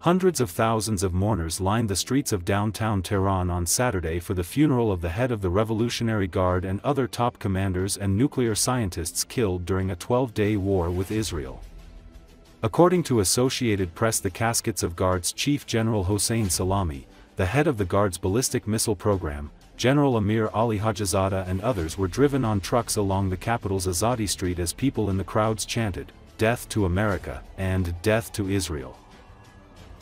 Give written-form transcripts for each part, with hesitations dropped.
Hundreds of thousands of mourners lined the streets of downtown Tehran on Saturday for the funeral of the head of the Revolutionary Guard and other top commanders and nuclear scientists killed during a 12-day war with Israel. According to Associated Press, the caskets of Guards Chief General Hossein Salami, the head of the Guard's ballistic missile program, General Amir Ali Hajizadeh and others were driven on trucks along the capital's Azadi Street as people in the crowds chanted, "Death to America," and "Death to Israel."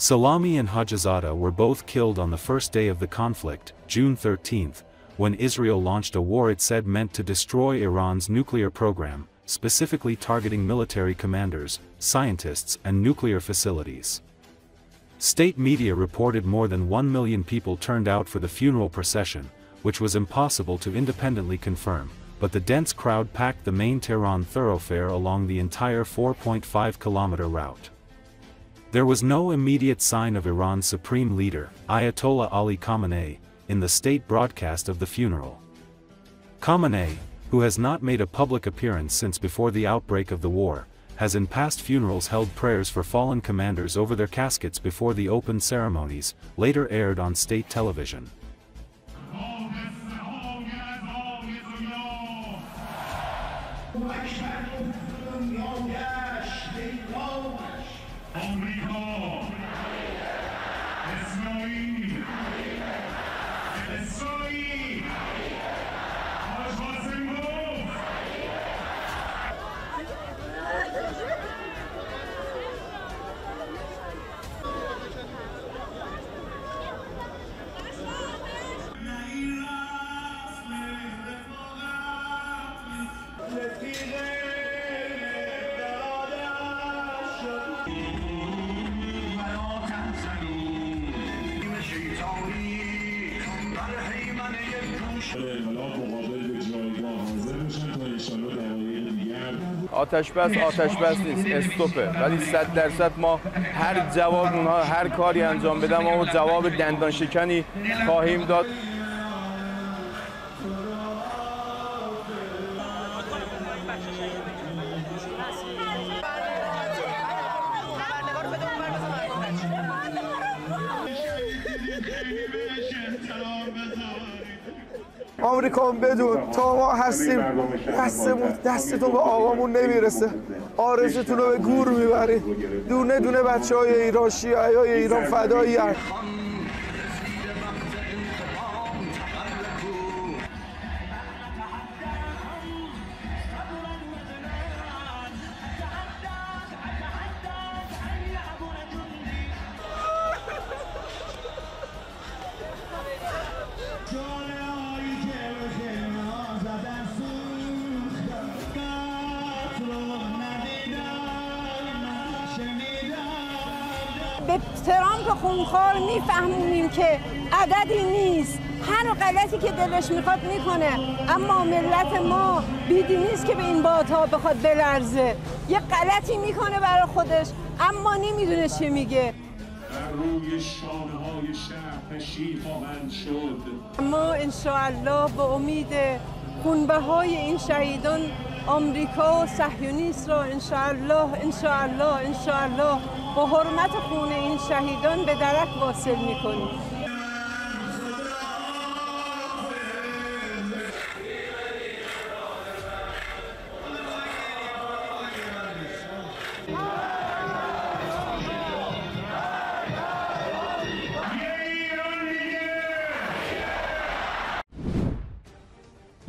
Salami and Hajizadeh were both killed on the first day of the conflict, June 13, when Israel launched a war it said meant to destroy Iran's nuclear program, specifically targeting military commanders, scientists and nuclear facilities. State media reported more than 1 million people turned out for the funeral procession, which was impossible to independently confirm, but the dense crowd packed the main Tehran thoroughfare along the entire 4.5-kilometer route. There was no immediate sign of Iran's supreme leader, Ayatollah Ali Khamenei, in the state broadcast of the funeral. Khamenei, who has not made a public appearance since before the outbreak of the war, has in past funerals held prayers for fallen commanders over their caskets before the open ceremonies, later aired on state television. آتش بس نیست، استوپه، ولی 100% ما هر جواب اونها هر کاری انجام بدم ما جواب دندان شکنی خواهیم داد. آمریکا بدون تا ما هستیم دستتون به آقامون نمیرسه، آرزتون رو به گور میبرید. دونه دونه بچه های ایران، شیعه های ایران فدایی هست. به ترامپ خونخوار میفهمونیم که عددی نیست، هر غلطی که دلش میخواد میکنه، اما ملت ما بیدی نیست که به این بادها بخواد بلرزه. یه غلطی میکنه برای خودش اما نمیدونه چه میگه. روی شانه‌های شهر شیر خواهند شد. اما انشاءالله به امید خونبهای این شهیدان آمریکا و صهیونیست را انشاءالله با حرمت خون این شهیدان به درک واصل میکنیم.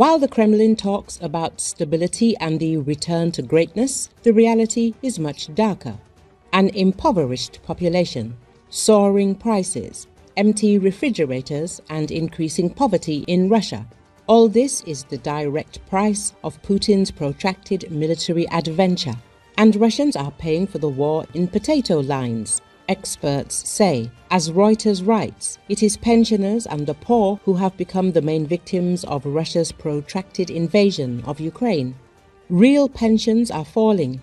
While the Kremlin talks about stability and the return to greatness, the reality is much darker. An impoverished population, soaring prices, empty refrigerators, and increasing poverty in Russia. All this is the direct price of Putin's protracted military adventure. And Russians are paying for the war in potato lines. Experts say, as Reuters writes, it is pensioners and the poor who have become the main victims of Russia's protracted invasion of Ukraine. Real pensions are falling,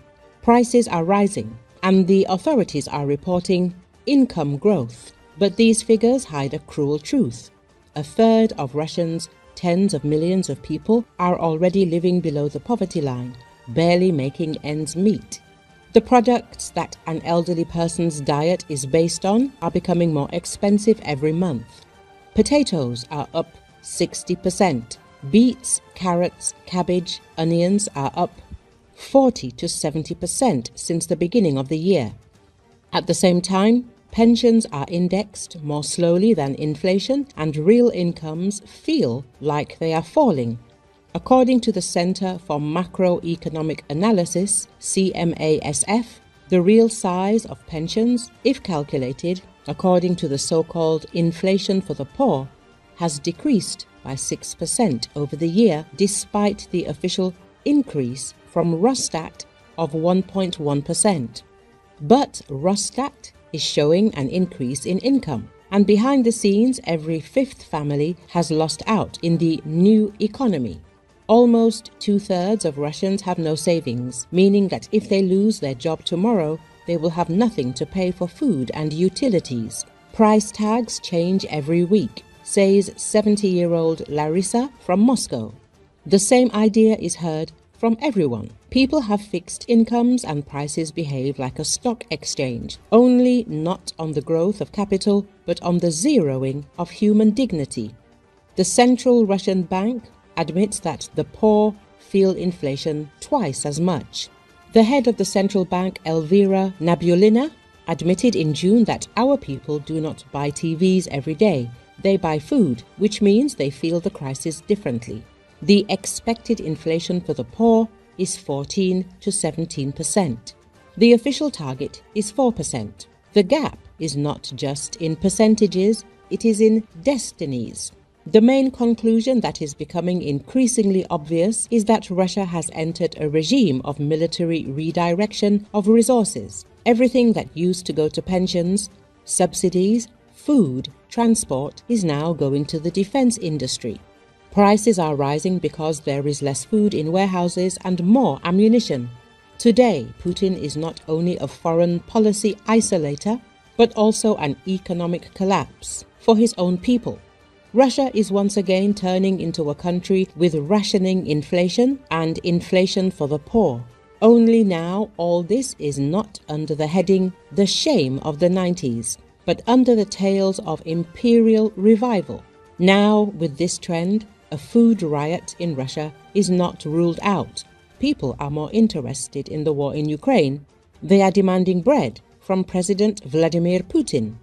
prices are rising, and the authorities are reporting income growth. But these figures hide a cruel truth. A third of Russians, tens of millions of people, are already living below the poverty line, barely making ends meet. The products that an elderly person's diet is based on are becoming more expensive every month. Potatoes are up 60%. Beets, carrots, cabbage, onions are up 40 to 70% since the beginning of the year. At the same time, pensions are indexed more slowly than inflation and real incomes feel like they are falling. According to the Center for Macroeconomic Analysis, CMASF, the real size of pensions, if calculated according to the so-called inflation for the poor, has decreased by 6% over the year despite the official increase from Rosstat of 1.1%. But Rosstat is showing an increase in income, and behind the scenes every fifth family has lost out in the new economy. Almost 2/3 of Russians have no savings, meaning that if they lose their job tomorrow, they will have nothing to pay for food and utilities. Price tags change every week, says 70-year-old Larissa from Moscow. The same idea is heard from everyone. People have fixed incomes and prices behave like a stock exchange, only not on the growth of capital, but on the zeroing of human dignity. The Central Russian Bank admits that the poor feel inflation twice as much. The head of the central bank, Elvira Nabiullina, admitted in June that our people do not buy TVs every day. They buy food, which means they feel the crisis differently. The expected inflation for the poor is 14 to 17%. The official target is 4%. The gap is not just in percentages, it is in destinies. The main conclusion that is becoming increasingly obvious is that Russia has entered a regime of military redirection of resources. Everything that used to go to pensions, subsidies, food, transport is now going to the defense industry. Prices are rising because there is less food in warehouses and more ammunition. Today, Putin is not only a foreign policy isolator, but also an economic collapse for his own people. Russia is once again turning into a country with rationing inflation and inflation for the poor. Only now all this is not under the heading "the shame of the 90s", but under the tales of imperial revival. Now, with this trend, a food riot in Russia is not ruled out. People are more interested in the war in Ukraine. They are demanding bread from President Vladimir Putin.